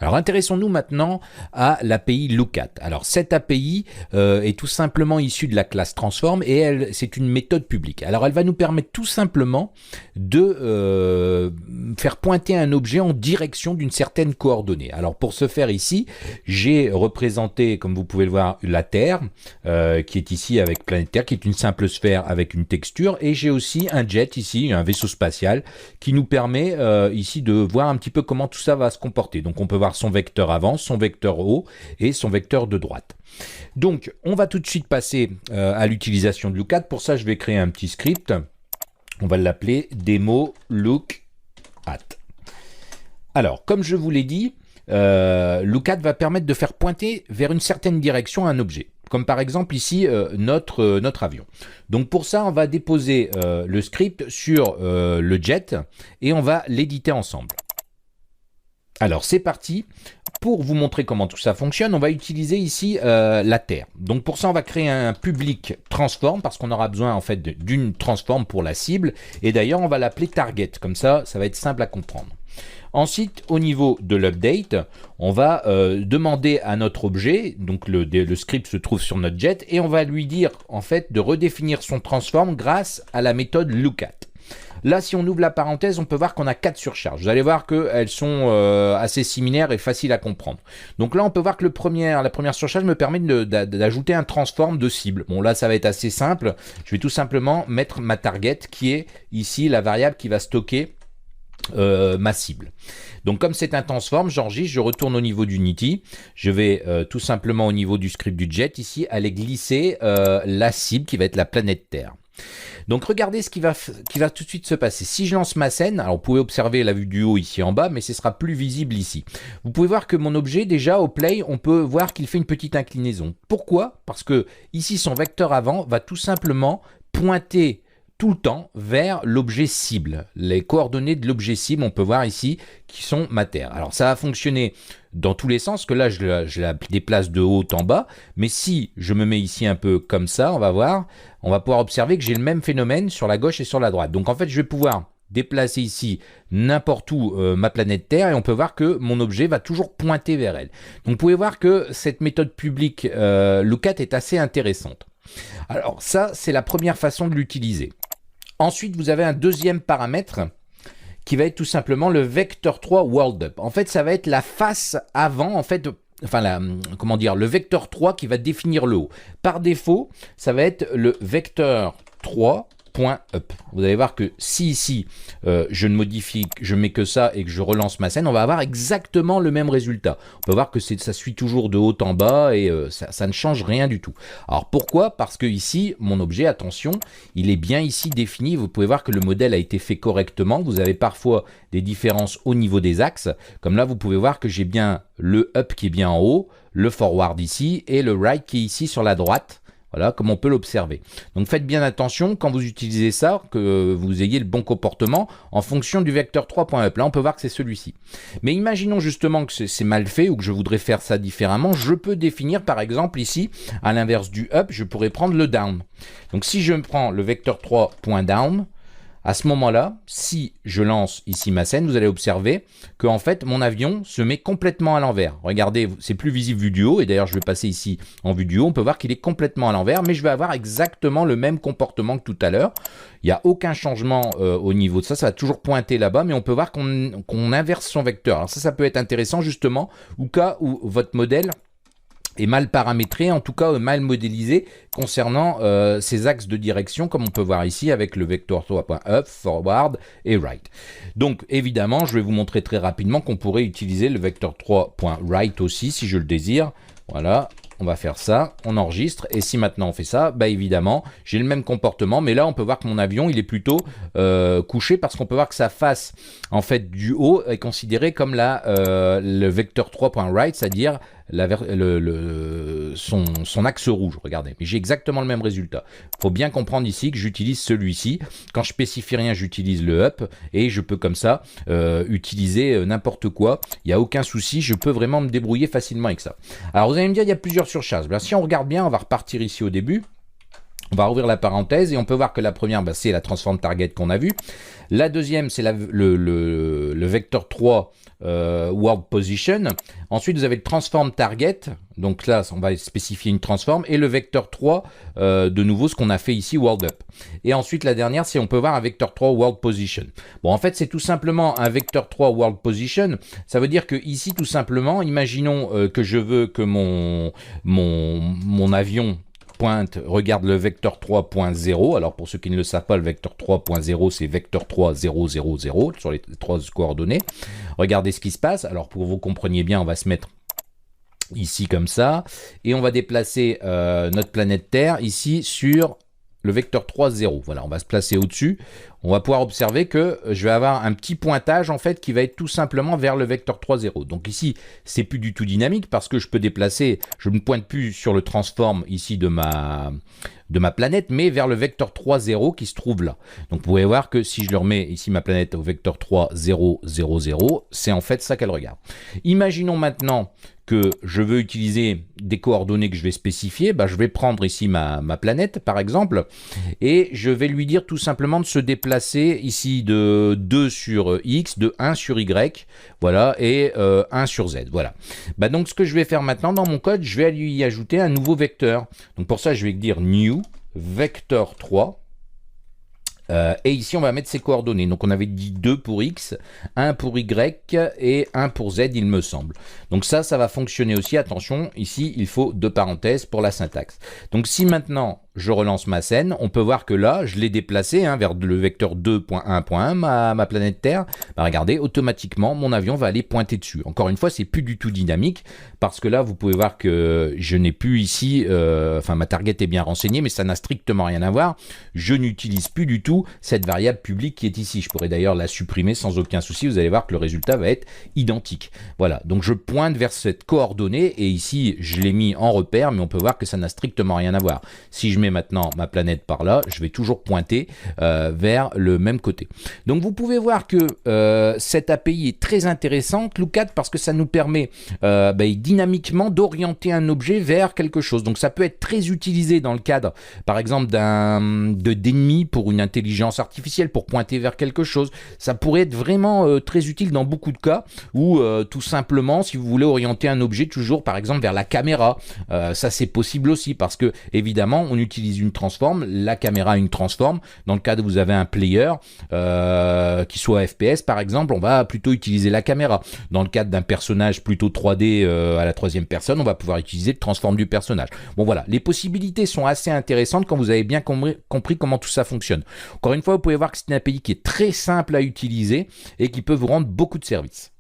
Alors intéressons-nous maintenant à l'API Lookat. Alors cette API est tout simplement issue de la classe Transform et c'est une méthode publique. Alors elle va nous permettre tout simplement de faire pointer un objet en direction d'une certaine coordonnée. Alors pour ce faire ici, j'ai représenté, comme vous pouvez le voir, la Terre qui est ici avec planète Terre, qui est une simple sphère avec une texture, et j'ai aussi un jet ici, un vaisseau spatial qui nous permet ici de voir un petit peu comment tout ça va se comporter. Donc on peut voir son vecteur avant, son vecteur haut et son vecteur de droite. Donc on va tout de suite passer à l'utilisation de Lookat. Pour ça je vais créer un petit script. On va l'appeler demo lookat. Alors comme je vous l'ai dit, Lookat va permettre de faire pointer vers une certaine direction un objet. Comme par exemple ici notre avion. Donc pour ça on va déposer le script sur le jet et on va l'éditer ensemble. Alors c'est parti. Pour vous montrer comment tout ça fonctionne, on va utiliser ici la Terre. Donc pour ça on va créer un public transform parce qu'on aura besoin en fait d'une transform pour la cible, et d'ailleurs on va l'appeler target, comme ça va être simple à comprendre. Ensuite, au niveau de l'update, on va demander à notre objet, donc le script se trouve sur notre jet, et on va lui dire en fait de redéfinir son transform grâce à la méthode lookat. Là, si on ouvre la parenthèse, on peut voir qu'on a 4 surcharges. Vous allez voir qu'elles sont assez similaires et faciles à comprendre. Donc là, on peut voir que la première surcharge me permet d'ajouter un transform de cible. Bon, là, ça va être assez simple. Je vais tout simplement mettre ma target, qui est ici la variable qui va stocker ma cible. Donc comme c'est un transform, j'enregistre, je retourne au niveau d'Unity, je vais tout simplement au niveau du script du jet ici aller glisser la cible qui va être la planète Terre. Donc regardez ce qui va tout de suite se passer. Si je lance ma scène, alors vous pouvez observer la vue du haut ici en bas, mais ce sera plus visible ici. Vous pouvez voir que mon objet, déjà au play, on peut voir qu'il fait une petite inclinaison. Pourquoi? Parce que ici son vecteur avant va tout simplement pointer tout le temps vers l'objet cible. Les coordonnées de l'objet cible, on peut voir ici, qui sont ma Terre. Alors ça va fonctionner dans tous les sens, que là je la déplace de haut en bas, mais si je me mets ici un peu comme ça, on va pouvoir observer que j'ai le même phénomène sur la gauche et sur la droite. Donc en fait je vais pouvoir déplacer ici n'importe où ma planète Terre, et on peut voir que mon objet va toujours pointer vers elle. Donc vous pouvez voir que cette méthode publique Lookat est assez intéressante. Alors ça, c'est la première façon de l'utiliser. Ensuite, vous avez un deuxième paramètre qui va être tout simplement le vecteur 3 world up. En fait, ça va être la face avant, en fait, enfin, le vecteur 3 qui va définir le haut. Par défaut, ça va être le vecteur 3 .up. Vous allez voir que si ici je ne modifie, je mets que ça et que je relance ma scène, on va avoir exactement le même résultat. On peut voir que ça suit toujours de haut en bas et ça ne change rien du tout. Alors pourquoi? Parce que ici, mon objet, attention, il est bien ici défini. Vous pouvez voir que le modèle a été fait correctement. Vous avez parfois des différences au niveau des axes. Comme là, vous pouvez voir que j'ai bien le up qui est bien en haut, le forward ici et le right qui est ici sur la droite. Voilà, comme on peut l'observer. Donc faites bien attention quand vous utilisez ça, que vous ayez le bon comportement en fonction du vecteur 3.up. Là, on peut voir que c'est celui-ci. Mais imaginons justement que c'est mal fait ou que je voudrais faire ça différemment. Je peux définir par exemple ici, à l'inverse du up, je pourrais prendre le down. Donc si je prends le vecteur 3.down, à ce moment-là, si je lance ici ma scène, vous allez observer que en fait mon avion se met complètement à l'envers. Regardez, c'est plus visible vue du haut, et d'ailleurs je vais passer ici en vue du haut, on peut voir qu'il est complètement à l'envers, mais je vais avoir exactement le même comportement que tout à l'heure. Il n'y a aucun changement au niveau de ça, ça va toujours pointer là-bas, mais on peut voir qu'on inverse son vecteur. Alors ça peut être intéressant justement au cas où votre modèle est mal paramétré, en tout cas mal modélisé concernant ces axes de direction, comme on peut voir ici avec le vecteur 3.up, forward et right. Donc évidemment, je vais vous montrer très rapidement qu'on pourrait utiliser le vecteur 3.right aussi si je le désire. Voilà, on va faire ça, on enregistre, et si maintenant on fait ça, bah évidemment, j'ai le même comportement, mais là on peut voir que mon avion, il est plutôt couché, parce qu'on peut voir que sa face, en fait, du haut est considérée comme le vecteur 3.right, c'est-à-dire son axe rouge, regardez. Mais j'ai exactement le même résultat. Il faut bien comprendre ici que j'utilise celui-ci. Quand je spécifie rien, j'utilise le up, et je peux comme ça utiliser n'importe quoi. Il n'y a aucun souci, je peux vraiment me débrouiller facilement avec ça. Alors vous allez me dire, il y a plusieurs surcharges. Ben, si on regarde bien, on va repartir ici au début. On va rouvrir la parenthèse et on peut voir que la première, bah, c'est la transform target qu'on a vue. La deuxième, c'est le vecteur 3 world position. Ensuite, vous avez le transform target. Donc là, on va spécifier une transform. Et le vecteur 3, de nouveau, ce qu'on a fait ici, world up. Et ensuite, la dernière, c'est on peut voir un vecteur 3 world position. Bon, en fait, c'est tout simplement un vecteur 3 world position. Ça veut dire que ici, tout simplement, imaginons que je veux que mon avion pointe, regarde le vecteur 3.0. Alors pour ceux qui ne le savent pas, le vecteur 3.0 c'est vecteur 3 0 0 0 sur les 3 coordonnées. Regardez ce qui se passe. Alors pour que vous compreniez bien, on va se mettre ici comme ça et on va déplacer notre planète Terre ici sur le vecteur 3 0. Voilà, on va se placer au-dessus. On va pouvoir observer que je vais avoir un petit pointage en fait qui va être tout simplement vers le vecteur 3 0. Donc ici, c'est plus du tout dynamique parce que je peux déplacer, je ne pointe plus sur le transform ici de ma planète, mais vers le vecteur 3 0 qui se trouve là. Donc vous pouvez voir que si je le remets ici ma planète au vecteur 3 0 0 0, c'est en fait ça qu'elle regarde. Imaginons maintenant que je veux utiliser des coordonnées que je vais spécifier, bah, je vais prendre ici ma planète par exemple, et je vais lui dire tout simplement de se déplacer ici de 2 sur X, de 1 sur Y, voilà, et 1 sur Z, voilà. Bah, donc ce que je vais faire maintenant dans mon code, je vais lui ajouter un nouveau vecteur. Donc pour ça, je vais dire new vector 3. Et ici, on va mettre ses coordonnées. Donc, on avait dit 2 pour X, 1 pour Y et 1 pour Z, il me semble. Donc ça va fonctionner aussi. Attention, ici, il faut 2 parenthèses pour la syntaxe. Donc, si maintenant, je relance ma scène, on peut voir que là, je l'ai déplacé vers le vecteur 2.1.1, ma planète Terre. Bah, regardez, automatiquement, mon avion va aller pointer dessus. Encore une fois, c'est plus du tout dynamique parce que là, vous pouvez voir que je n'ai plus ici, enfin, ma target est bien renseignée, mais ça n'a strictement rien à voir. Je n'utilise plus du tout cette variable publique qui est ici. Je pourrais d'ailleurs la supprimer sans aucun souci. Vous allez voir que le résultat va être identique. Voilà, donc je pointe vers cette coordonnée et ici, je l'ai mis en repère, mais on peut voir que ça n'a strictement rien à voir. Si je mets maintenant ma planète par là, je vais toujours pointer vers le même côté. Donc vous pouvez voir que cette API est très intéressante, Lookat, parce que ça nous permet dynamiquement d'orienter un objet vers quelque chose. Donc ça peut être très utilisé dans le cadre, par exemple, d'ennemis pour une intelligence artificielle, pour pointer vers quelque chose. Ça pourrait être vraiment très utile dans beaucoup de cas, ou tout simplement, si vous voulez orienter un objet toujours, par exemple, vers la caméra. Ça, c'est possible aussi, parce que, évidemment, on utilise une transform, la caméra a une transform. Dans le cas où vous avez un player, qui soit FPS, par exemple, on va plutôt utiliser la caméra. Dans le cadre d'un personnage plutôt 3D à la troisième personne, on va pouvoir utiliser le transform du personnage. Bon, voilà, les possibilités sont assez intéressantes quand vous avez bien compris comment tout ça fonctionne. Encore une fois, vous pouvez voir que c'est une API qui est très simple à utiliser et qui peut vous rendre beaucoup de services.